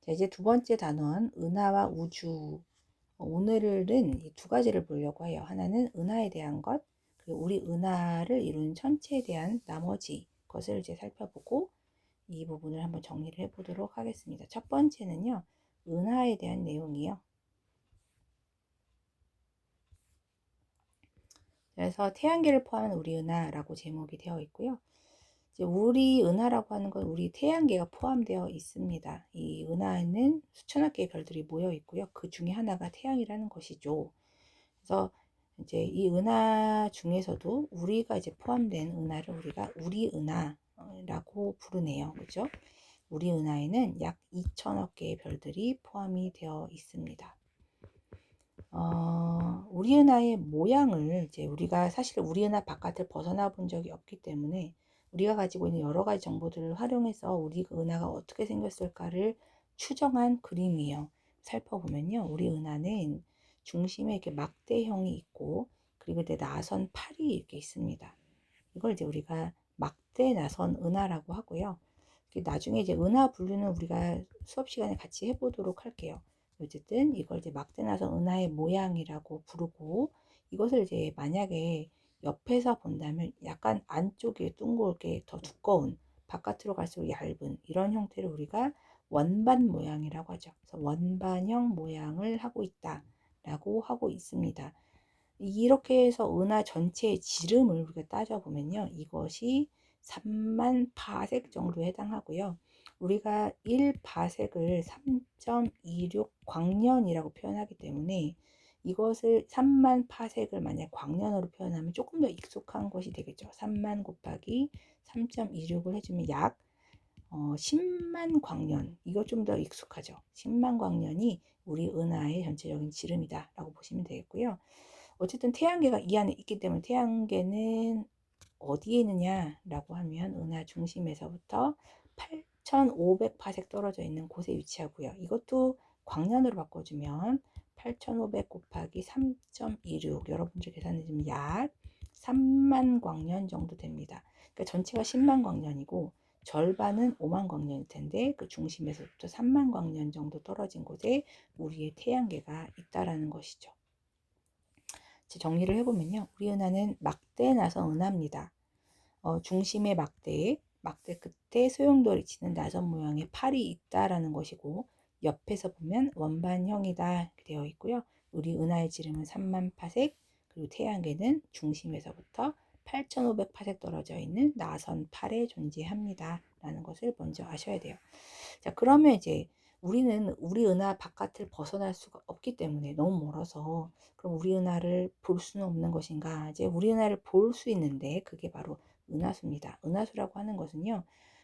자, 이제 두 번째 단원, 은하와 우주. 오늘은 이 두 가지를 보려고 해요. 하나는 은하에 대한 것, 그리고 우리 은하를 이루는 천체에 대한 나머지 것을 이제 살펴보고 이 부분을 한번 정리를 해보도록 하겠습니다. 첫 번째는요, 은하에 대한 내용이요. 그래서 태양계를 포함한 우리 은하라고 제목이 되어 있고요. 이제 우리 은하라고 하는 건 우리 태양계가 포함되어 있습니다. 이 은하에는 수천억 개의 별들이 모여 있고요. 그 중에 하나가 태양이라는 것이죠. 그래서 이제 이 은하 중에서도 우리가 이제 포함된 은하를 우리가 우리 은하라고 부르네요. 그죠? 우리 은하에는 약 2천억 개의 별들이 포함이 되어 있습니다. 우리 은하의 모양을 이제 우리가 사실 우리 은하 바깥을 벗어나 본 적이 없기 때문에 우리가 가지고 있는 여러 가지 정보들을 활용해서 우리 은하가 어떻게 생겼을까를 추정한 그림이에요. 살펴보면요, 우리 은하는 중심에 이렇게 막대형이 있고, 그리고 이제 나선 팔이 이렇게 있습니다. 이걸 이제 우리가 막대 나선 은하라고 하고요. 나중에 이제 은하 분류는 우리가 수업 시간에 같이 해보도록 할게요. 어쨌든 이걸 이제 막대 나선 은하의 모양이라고 부르고, 이것을 이제 만약에 옆에서 본다면 약간 안쪽에 둥글게 더 두꺼운, 바깥으로 갈수록 얇은 이런 형태를 우리가 원반 모양이라고 하죠. 그래서 원반형 모양을 하고 있다라고 하고 있습니다. 이렇게 해서 은하 전체의 지름을 우리가 따져보면요, 이것이 3만 파섹 정도에 해당하고요. 우리가 1파섹을 3.26 광년이라고 표현하기 때문에 이것을 3만 파섹을 만약 광년으로 표현하면 조금 더 익숙한 것이 되겠죠. 3만 곱하기 3.26을 해주면 약 10만 광년, 이거 좀 더 익숙하죠. 10만 광년이 우리 은하의 전체적인 지름이다 라고 보시면 되겠고요. 어쨌든 태양계가 이 안에 있기 때문에 태양계는 어디에 있느냐 라고 하면 은하 중심에서부터 8500파섹 떨어져 있는 곳에 위치하고요. 이것도 광년으로 바꿔주면 8500 곱하기 3.26, 여러분들 계산해 주면 약 3만 광년 정도 됩니다. 그러니까 전체가 10만 광년이고 절반은 5만 광년일 텐데, 그 중심에서부터 3만 광년 정도 떨어진 곳에 우리의 태양계가 있다라는 것이죠. 정리를 해보면요, 우리 은하는 막대 나선 은하입니다. 중심에 막대 끝에 소용돌이 치는 나선 모양의 팔이 있다라는 것이고, 옆에서 보면 원반형이다 이렇게 되어 있고요. 우리 은하의 지름은 3만 파섹, 그리고 태양계는 중심에서부터 8500 파섹 떨어져 있는 나선 팔에 존재합니다 라는 것을 먼저 아셔야 돼요. 자, 그러면 이제 우리는 우리 은하 바깥을 벗어날 수가 없기 때문에 너무 멀어서, 그럼 우리 은하를 볼 수는 없는 것인가? 이제 우리 은하를 볼 수 있는데 그게 바로 은하수입니다. 은하수라고 하는 것은요,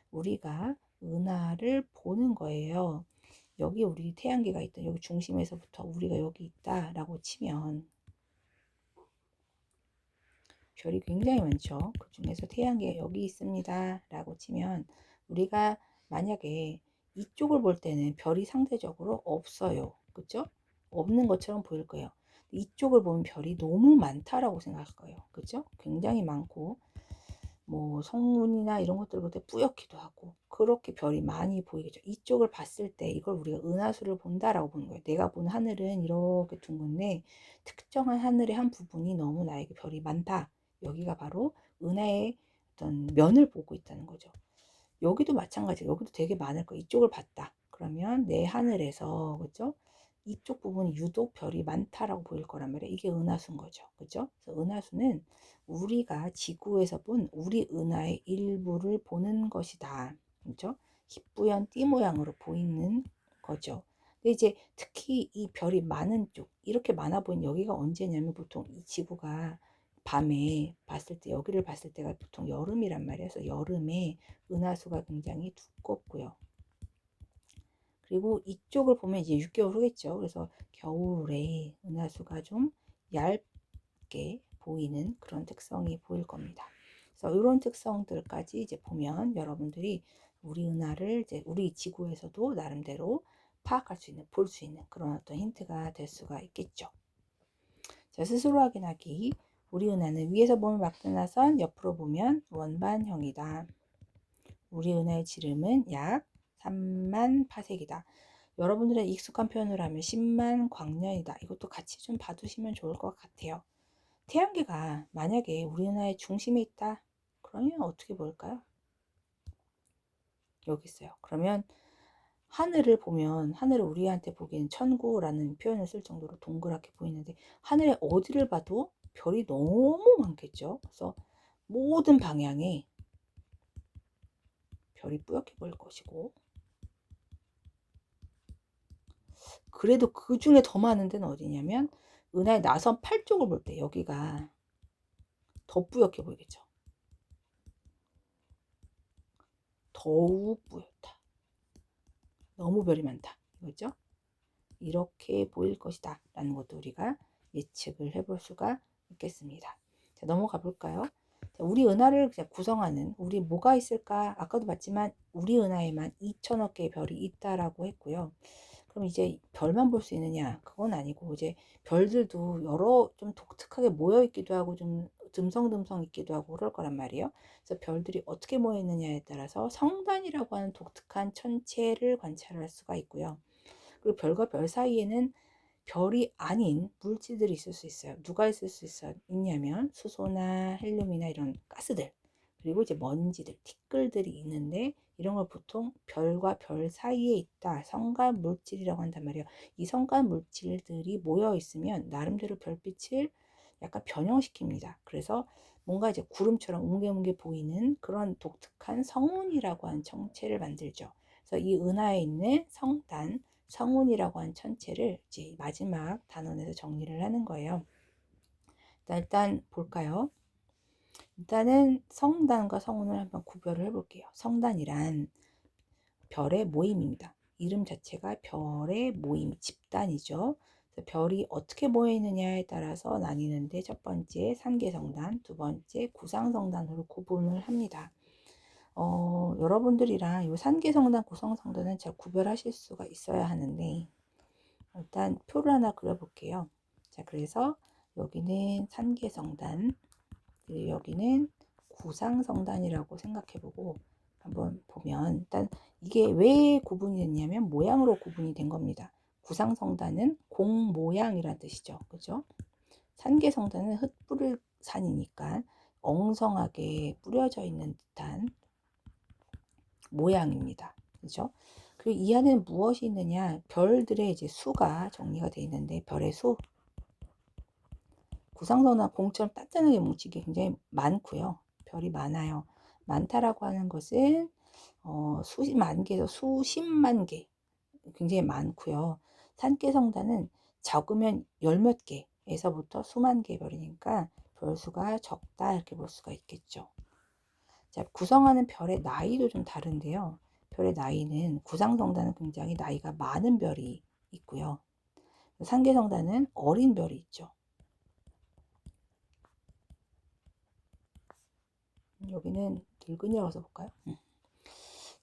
우리가 은하를 보는 거예요. 여기 우리 태양계가 있다, 여기 중심에서부터 우리가 여기 있다라고 치면 별이 굉장히 많죠. 그 중에서 태양계 여기 있습니다 라고 치면 우리가 만약에 이쪽을 볼 때는 별이 상대적으로 없어요. 그죠? 없는 것처럼 보일 거예요. 이쪽을 보면 별이 너무 많다라고 생각할 거예요. 그죠? 굉장히 많고, 뭐 성운이나 이런 것들보다 뿌옇기도 하고 그렇게 별이 많이 보이겠죠. 이쪽을 봤을 때 이걸 우리가 은하수를 본다라고 보는 거예요. 내가 본 하늘은 이렇게 둥근데 특정한 하늘의 한 부분이 너무 나에게 별이 많다. 여기가 바로 은하의 어떤 면을 보고 있다는 거죠. 여기도 마찬가지예요. 여기도 되게 많을 거예요. 이쪽을 봤다. 그러면 내 하늘에서, 그죠? 이쪽 부분이 유독 별이 많다라고 보일 거란 말이에요. 이게 은하수인 거죠. 그죠? 그래서 은하수는 우리가 지구에서 본 우리 은하의 일부를 보는 것이다. 그죠? 희뿌연 띠 모양으로 보이는 거죠. 근데 이제 특히 이 별이 많은 쪽, 이렇게 많아 보이는 여기가 언제냐면 보통 이 지구가 밤에 봤을 때, 여기를 봤을 때가 보통 여름이란 말이에요. 그래서 여름에 은하수가 굉장히 두껍고요. 그리고 이쪽을 보면 이제 6개월 후겠죠. 그래서 겨울에 은하수가 좀 얇게 보이는 그런 특성이 보일 겁니다. 그래서 이런 특성들까지 이제 보면 여러분들이 우리 은하를 이제 우리 지구에서도 나름대로 파악할 수 있는, 볼 수 있는 그런 어떤 힌트가 될 수가 있겠죠. 자, 스스로 확인하기. 우리 은하는 위에서 보면 막대나선, 옆으로 보면 원반형이다. 우리 은하의 지름은 약 3만 파섹이다. 여러분들의 익숙한 표현으로 하면 10만 광년이다. 이것도 같이 좀 봐두시면 좋을 것 같아요. 태양계가 만약에 우리나라의 중심에 있다. 그러면 어떻게 볼까요? 여기 있어요. 그러면 하늘을 보면 하늘을 우리한테 보기에는 천구라는 표현을 쓸 정도로 동그랗게 보이는데 하늘에 어디를 봐도 별이 너무 많겠죠. 그래서 모든 방향에 별이 뿌옇게 보일 것이고 그래도 그 중에 더 많은 데는 어디냐면 은하의 나선 8쪽을 볼 때 여기가 더 뿌옇게 보이겠죠. 더욱 뿌옇다. 너무 별이 많다. 이거죠. 이렇게 보일 것이다 라는 것도 우리가 예측을 해볼 수가 있겠습니다. 자, 넘어가 볼까요? 자, 우리 은하를 구성하는 우리 뭐가 있을까? 아까도 봤지만 우리 은하에만 2천억 개의 별이 있다라고 했고요. 그럼 이제 별만 볼 수 있느냐? 그건 아니고 이제 별들도 여러 좀 독특하게 모여 있기도 하고 좀 듬성듬성 있기도 하고 그럴 거란 말이에요. 그래서 별들이 어떻게 모여 있느냐에 따라서 성단이라고 하는 독특한 천체를 관찰할 수가 있고요. 그리고 별과 별 사이에는 별이 아닌 물질들이 있을 수 있어요. 누가 있을 수 있냐면 수소나 헬륨이나 이런 가스들, 그리고 이제 먼지들, 티끌들이 있는데 이런 걸 보통 별과 별 사이에 있다. 성간 물질이라고 한단 말이에요. 이 성간 물질들이 모여 있으면 나름대로 별빛을 약간 변형시킵니다. 그래서 뭔가 이제 구름처럼 웅게웅게 보이는 그런 독특한 성운이라고 하는 정체를 만들죠. 그래서 이 은하에 있는 성단, 성운이라고 한 천체를 이제 마지막 단원에서 정리를 하는 거예요. 일단 볼까요? 일단은 성단과 성운을 한번 구별을 해볼게요. 성단이란 별의 모임입니다. 이름 자체가 별의 모임, 집단이죠. 별이 어떻게 모여 있느냐에 따라서 나뉘는데 첫 번째 산계성단, 두 번째 구상성단으로 구분을 합니다. 여러분들이랑 이 산계성단, 구상성단은 잘 구별하실 수가 있어야 하는데 일단 표를 하나 그려볼게요. 자, 그래서 여기는 산계성단, 그리고 여기는 구상성단이라고 생각해보고 한번 보면 일단 이게 왜 구분이 됐냐면 모양으로 구분이 된 겁니다. 구상성단은 공 모양이란 뜻이죠. 그죠? 산계성단은 흩뿌릴 산이니까 엉성하게 뿌려져 있는 듯한 모양입니다. 그죠? 그리고 이 안에는 무엇이 있느냐? 별들의 이제 수가 정리가 되어 있는데 별의 수, 구상선화 공처럼 단단하게 뭉치게 굉장히 많고요. 별이 많아요. 많다라고 하는 것은 수만 개에서 수십만 개 굉장히 많고요. 산계성단은 적으면 열 몇 개에서부터 수만 개의 별이니까 별수가 적다 이렇게 볼 수가 있겠죠. 자, 구성하는 별의 나이도 좀 다른데요. 별의 나이는 구상성단은 굉장히 나이가 많은 별이 있고요. 산계성단은 어린 별이 있죠. 여기는 늙은이라고 써볼까요?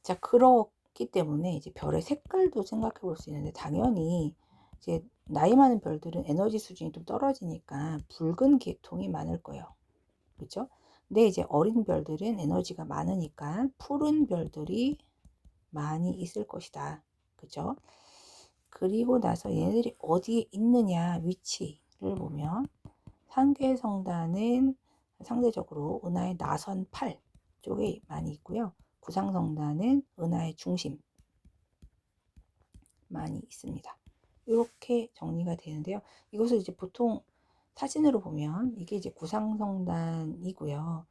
자, 그렇기 때문에 이제 별의 색깔도 생각해 볼 수 있는데 당연히 이제 나이 많은 별들은 에너지 수준이 좀 떨어지니까 붉은 계통이 많을 거예요. 그렇죠? 근데 이제 어린 별들은 에너지가 많으니까 푸른 별들이 많이 있을 것이다. 그죠? 그리고 나서 얘네들이 어디에 있느냐 위치를 보면 산계성단은 상대적으로 은하의 나선 8 쪽에 많이 있고요. 구상성단은 은하의 중심 많이 있습니다. 이렇게 정리가 되는데요. 이것을 이제 보통 사진으로 보면 이게 이제 구상성단이고요.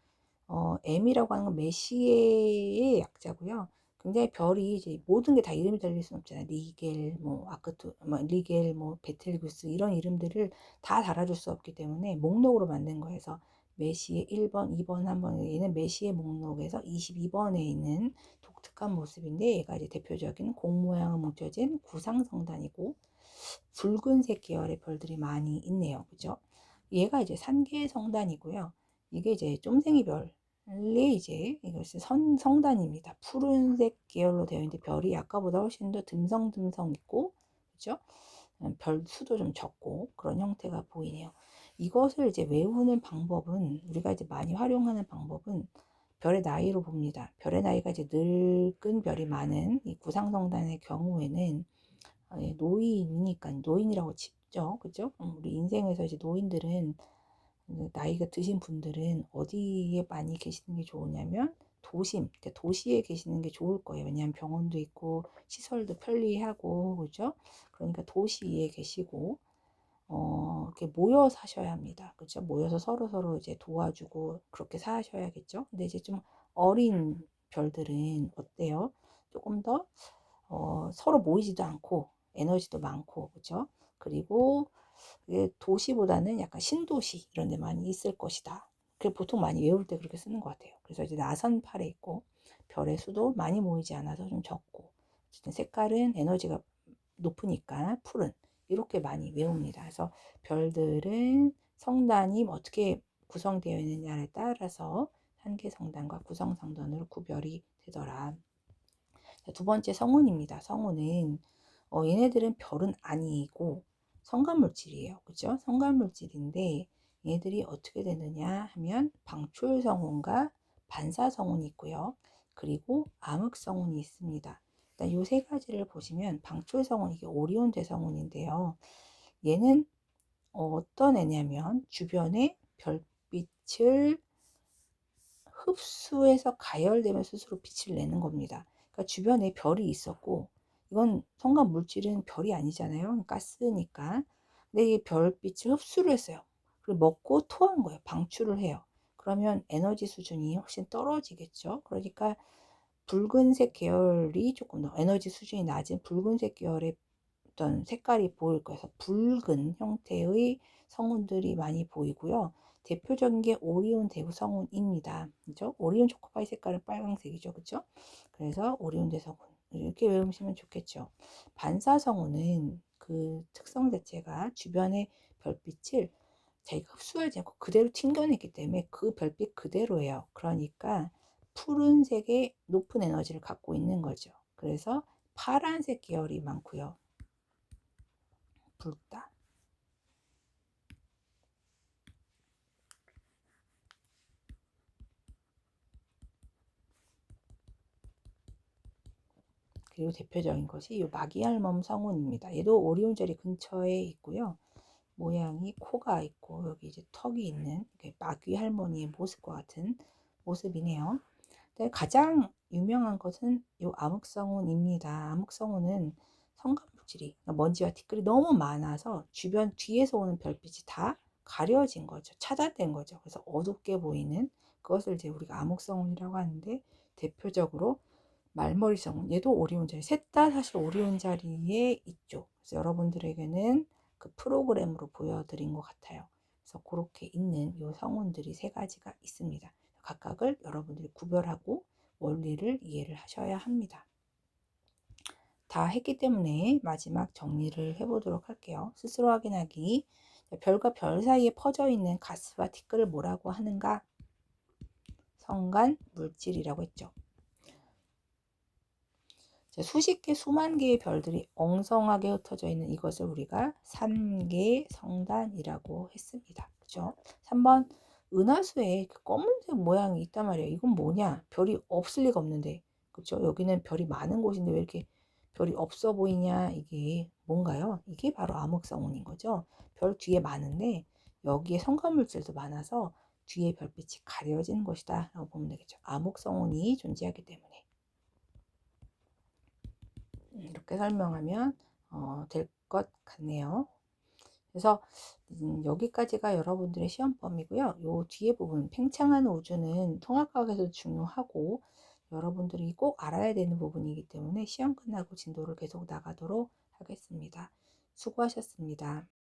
M이라고 하는 건 메시에의 약자고요. 굉장히 별이 이제 모든 게 다 이름이 달릴 수는 없잖아요. 리겔, 뭐 아크투, 뭐 리겔, 뭐 베텔구스 이런 이름들을 다 달아줄 수 없기 때문에 목록으로 만든 거여서 메시에 1번, 2번, 3번 얘는 메시에 목록에서 22번에 있는 독특한 모습인데 얘가 이제 대표적인 공 모양을 뭉쳐진 구상성단이고 붉은색 계열의 별들이 많이 있네요. 그죠? 얘가 이제 산계성단이고요. 이게 이제 쫌생이 별이 이제 이것이 성단입니다. 푸른색 계열로 되어 있는데 별이 아까보다 훨씬 더 듬성듬성 있고, 그죠? 별 수도 좀 적고 그런 형태가 보이네요. 이것을 이제 외우는 방법은 우리가 이제 많이 활용하는 방법은 별의 나이로 봅니다. 별의 나이가 이제 늙은 별이 많은 이 구상성단의 경우에는 예, 노인이니까 노인이라고 짚죠. 그죠? 우리 인생에서 이제 노인들은 나이가 드신 분들은 어디에 많이 계시는 게 좋으냐면 도심, 그러니까 도시에 계시는 게 좋을 거예요. 왜냐하면 병원도 있고 시설도 편리하고 그죠? 그러니까 도시에 계시고 이렇게 모여 사셔야 합니다. 그죠? 모여서 서로 이제 도와주고 그렇게 사셔야겠죠? 근데 이제 좀 어린 별들은 어때요? 조금 더 서로 모이지도 않고 에너지도 많고 그죠? 그리고 이게 도시보다는 약간 신도시 이런 데 많이 있을 것이다. 그 보통 많이 외울 때 그렇게 쓰는 것 같아요. 그래서 이제 나선팔에 있고 별의 수도 많이 모이지 않아서 좀 적고 어쨌든 색깔은 에너지가 높으니까 푸른 이렇게 많이 외웁니다. 그래서 별들은 성단이 어떻게 구성되어 있느냐에 따라서 한계 성단과 구성 성단으로 구별이 되더라. 두 번째 성운입니다. 성운은 얘네들은 별은 아니고 성간물질이에요. 그죠? 성간물질인데 얘네들이 어떻게 되느냐 하면 방출성운과 반사성운이 있고요. 그리고 암흑성운이 있습니다. 일단 이 세 가지를 보시면 방출성운 이게 오리온 대성운인데요. 얘는 어떤 애냐면 주변에 별빛을 흡수해서 가열되면 스스로 빛을 내는 겁니다. 그러니까 주변에 별이 있었고 이건 성간 물질은 별이 아니잖아요. 가스니까. 근데 이 별빛을 흡수를 했어요. 그리고 먹고 토한 거예요. 방출을 해요. 그러면 에너지 수준이 훨씬 떨어지겠죠. 그러니까 붉은색 계열이 조금 더 에너지 수준이 낮은 붉은색 계열의 어떤 색깔이 보일 거예요. 그래서 붉은 형태의 성운들이 많이 보이고요. 대표적인 게 오리온 대부 성운입니다. 그죠? 오리온 초코파이 색깔은 빨강색이죠. 그죠? 그래서 오리온 대성운 이렇게 외우시면 좋겠죠. 반사성운은 그 특성 자체가 주변의 별빛을 자기가 흡수하지 않고 그대로 튕겨내기 때문에 그 별빛 그대로예요. 그러니까 푸른색의 높은 에너지를 갖고 있는 거죠. 그래서 파란색 계열이 많고요. 붉다. 그리고 대표적인 것이 이 마기알몸 성운입니다. 얘도 오리온자리 근처에 있고요. 모양이 코가 있고 여기 이제 턱이 있는 마귀 할머니의 모습과 같은 모습이네요. 근데 가장 유명한 것은 이 암흑성운입니다. 암흑성운은 성간물질이 먼지와 티끌이 너무 많아서 주변 뒤에서 오는 별빛이 다 가려진 거죠. 차단된 거죠. 그래서 어둡게 보이는 그것을 이제 우리가 암흑성운이라고 하는데 대표적으로 말머리성운 얘도 오리온 자리 셋 다 사실 오리온 자리에 있죠. 그래서 여러분들에게는 그 프로그램으로 보여드린 것 같아요. 그래서 그렇게 있는 요 성운들이 세 가지가 있습니다. 각각을 여러분들이 구별하고 원리를 이해를 하셔야 합니다. 다 했기 때문에 마지막 정리를 해보도록 할게요. 스스로 확인하기. 별과 별 사이에 퍼져 있는 가스와 티끌을 뭐라고 하는가? 성간 물질이라고 했죠. 수십 개, 수만 개의 별들이 엉성하게 흩어져 있는 이것을 우리가 산계 성단이라고 했습니다. 그죠? 3번 은하수에 검은색 모양이 있단 말이에요. 이건 뭐냐? 별이 없을 리가 없는데. 그죠? 여기는 별이 많은 곳인데 왜 이렇게 별이 없어 보이냐? 이게 뭔가요? 이게 바로 암흑성운인 거죠. 별 뒤에 많은데 여기에 성간물질도 많아서 뒤에 별빛이 가려진 것이다 라고 보면 되겠죠. 암흑성운이 존재하기 때문에. 이렇게 설명하면 될 것 같네요. 그래서 여기까지가 여러분들의 시험범위고요. 요 뒤에 부분 팽창하는 우주는 통합과학에서 중요하고 여러분들이 꼭 알아야 되는 부분이기 때문에 시험 끝나고 진도를 계속 나가도록 하겠습니다. 수고하셨습니다.